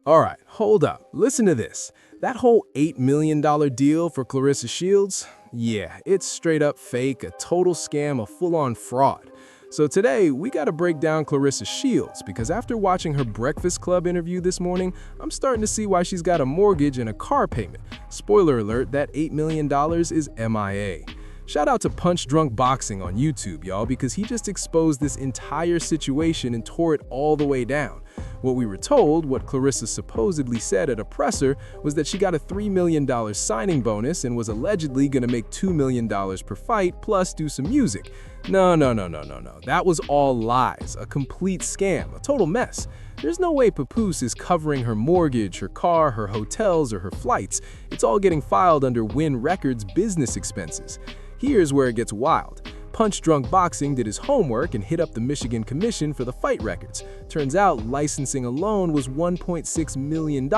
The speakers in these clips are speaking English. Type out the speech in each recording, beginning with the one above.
All right, hold up. Listen to this. That whole $8 million deal for Claressa Shields? Yeah, it's straight up fake, a total scam, a full-on fraud. So today, we gotta break down Claressa Shields because after watching her Breakfast Club interview this morning, I'm starting to see why she's got a mortgage and a car payment. Spoiler alert, that $8 million is MIA. Shout out to Punch Drunk Boxing on YouTube, y'all, because he just exposed this entire situation and tore it all the way down. What we were told, what Claressa supposedly said at a presser, was that she got a $3 million signing bonus and was allegedly gonna make $2 million per fight, plus do some music. No. That was all lies, a complete scam, a total mess. There's no way Papoose is covering her mortgage, her car, her hotels, or her flights. It's all getting filed under Win Records business expenses. Here's where it gets wild. Punch Drunk Boxing did his homework and hit up the Michigan Commission for the fight records. Turns out licensing alone was $1.6 million,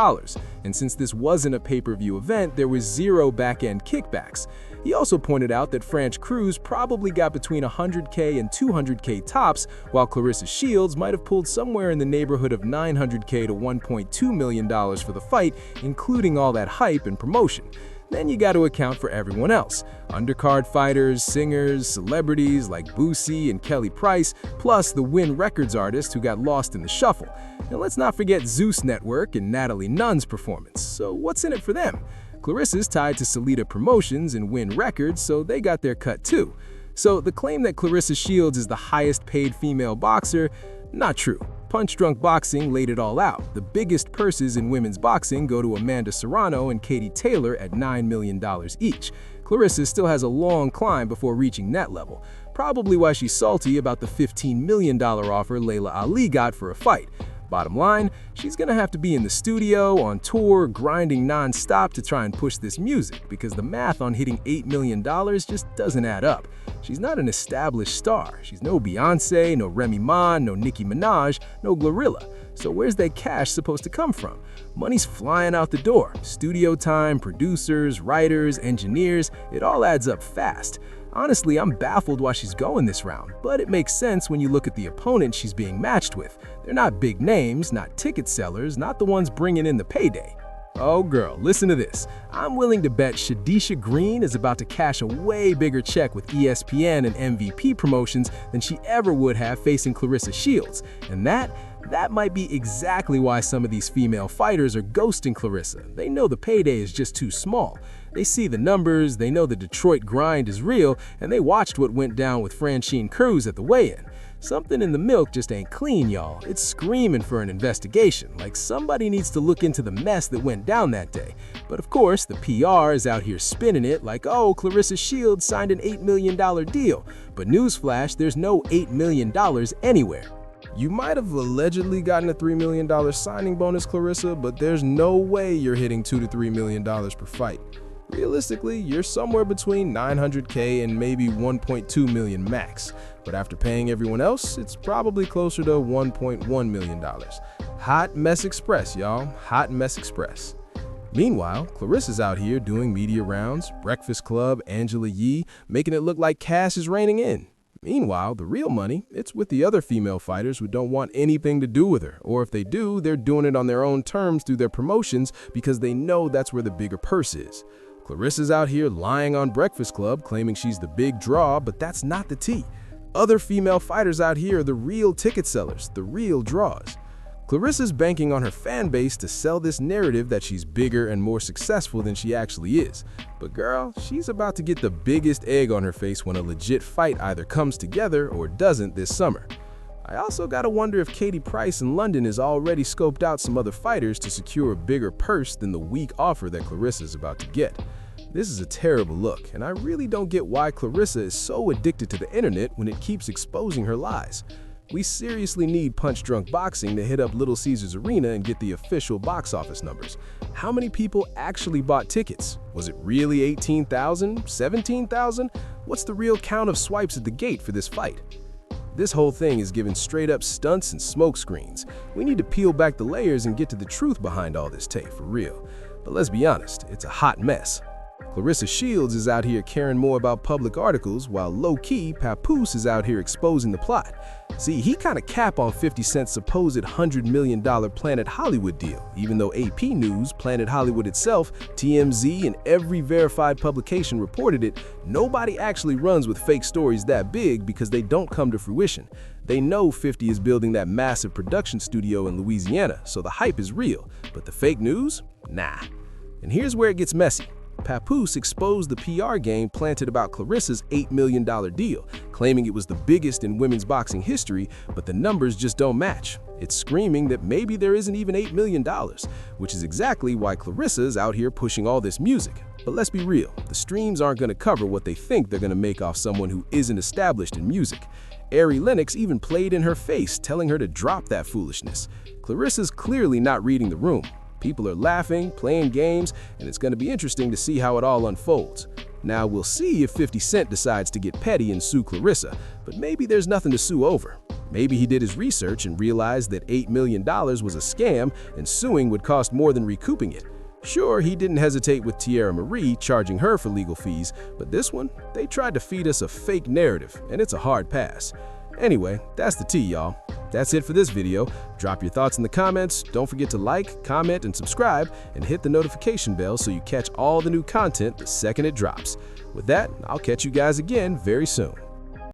and since this wasn't a pay-per-view event, there was zero back-end kickbacks. He also pointed out that Franch Cruz probably got between $100K and $200K tops, while Claressa Shields might have pulled somewhere in the neighborhood of $900K to $1.2 million for the fight, including all that hype and promotion. Then you got to account for everyone else. Undercard fighters, singers, celebrities like Boosie and Kelly Price, plus the Win Records artists who got lost in the shuffle. And let's not forget Zeus Network and Natalie Nunn's performance. So what's in it for them? Claressa's tied to Salida Promotions and Win Records, so they got their cut too. So the claim that Claressa Shields is the highest paid female boxer, not true. Punch Drunk Boxing laid it all out. The biggest purses in women's boxing go to Amanda Serrano and Katie Taylor at $9 million each. Claressa still has a long climb before reaching that level. Probably why she's salty about the $15 million offer Layla Ali got for a fight. Bottom line, she's gonna have to be in the studio, on tour, grinding non-stop to try and push this music because the math on hitting $8 million just doesn't add up. She's not an established star. She's no Beyonce, no Remy Ma, no Nicki Minaj, no Glorilla. So where's that cash supposed to come from? Money's flying out the door. Studio time, producers, writers, engineers, it all adds up fast. Honestly, I'm baffled why she's going this round, but it makes sense when you look at the opponent she's being matched with. They're not big names, not ticket sellers, not the ones bringing in the payday. Oh girl, listen to this. I'm willing to bet Shadisha Green is about to cash a way bigger check with ESPN and MVP promotions than she ever would have facing Claressa Shields. And that might be exactly why some of these female fighters are ghosting Claressa. They know the payday is just too small. They see the numbers, they know the Detroit grind is real, and they watched what went down with Franchine Cruz at the weigh-in. Something in the milk just ain't clean, y'all. It's screaming for an investigation, like somebody needs to look into the mess that went down that day. But of course, the PR is out here spinning it like, oh, Claressa Shields signed an $8 million deal. But newsflash, there's no $8 million anywhere. You might have allegedly gotten a $3 million signing bonus, Claressa, but there's no way you're hitting $2 to $3 million per fight. Realistically, you're somewhere between $900K and maybe $1.2 million max. But after paying everyone else, it's probably closer to $1.1 million. Hot mess express, y'all. Hot mess express. Meanwhile, Claressa's out here doing media rounds, Breakfast Club, Angela Yee, making it look like cash is raining in. Meanwhile, the real money, it's with the other female fighters who don't want anything to do with her, or if they do, they're doing it on their own terms through their promotions because they know that's where the bigger purse is. Claressa's out here lying on Breakfast Club, claiming she's the big draw, but that's not the tea. Other female fighters out here are the real ticket sellers, the real draws. Claressa's banking on her fan base to sell this narrative that she's bigger and more successful than she actually is. But girl, she's about to get the biggest egg on her face when a legit fight either comes together or doesn't this summer. I also gotta wonder if Katie Price in London has already scoped out some other fighters to secure a bigger purse than the weak offer that Claressa's about to get. This is a terrible look, and I really don't get why Claressa is so addicted to the internet when it keeps exposing her lies. We seriously need Punch Drunk Boxing to hit up Little Caesars Arena and get the official box office numbers. How many people actually bought tickets? Was it really 18,000? 17,000? What's the real count of swipes at the gate for this fight? This whole thing is giving straight up stunts and smoke screens. We need to peel back the layers and get to the truth behind all this tape for real. But let's be honest, it's a hot mess. Claressa Shields is out here caring more about public articles, while low-key, Papoose is out here exposing the plot. See, he kinda cap on 50 Cent's supposed $100 million Planet Hollywood deal, even though AP News, Planet Hollywood itself, TMZ, and every verified publication reported it. Nobody actually runs with fake stories that big because they don't come to fruition. They know 50 is building that massive production studio in Louisiana, so the hype is real. But the fake news? Nah. And here's where it gets messy. Papoose exposed the PR game planted about Claressa's $8 million deal, claiming it was the biggest in women's boxing history, but the numbers just don't match. It's screaming that maybe there isn't even $8 million, which is exactly why Claressa's out here pushing all this music. But let's be real, the streams aren't going to cover what they think they're going to make off someone who isn't established in music. Ari Lennox even played in her face, telling her to drop that foolishness. Claressa's clearly not reading the room. People are laughing, playing games, and it's going to be interesting to see how it all unfolds. Now, we'll see if 50 Cent decides to get petty and sue Claressa, but maybe there's nothing to sue over. Maybe he did his research and realized that $8 million was a scam and suing would cost more than recouping it. Sure, he didn't hesitate with Tierra Marie, charging her for legal fees, but this one, they tried to feed us a fake narrative, and it's a hard pass. Anyway, that's the tea, y'all. That's it for this video. Drop your thoughts in the comments. Don't forget to like, comment, and subscribe, and hit the notification bell so you catch all the new content the second it drops. With that, I'll catch you guys again very soon.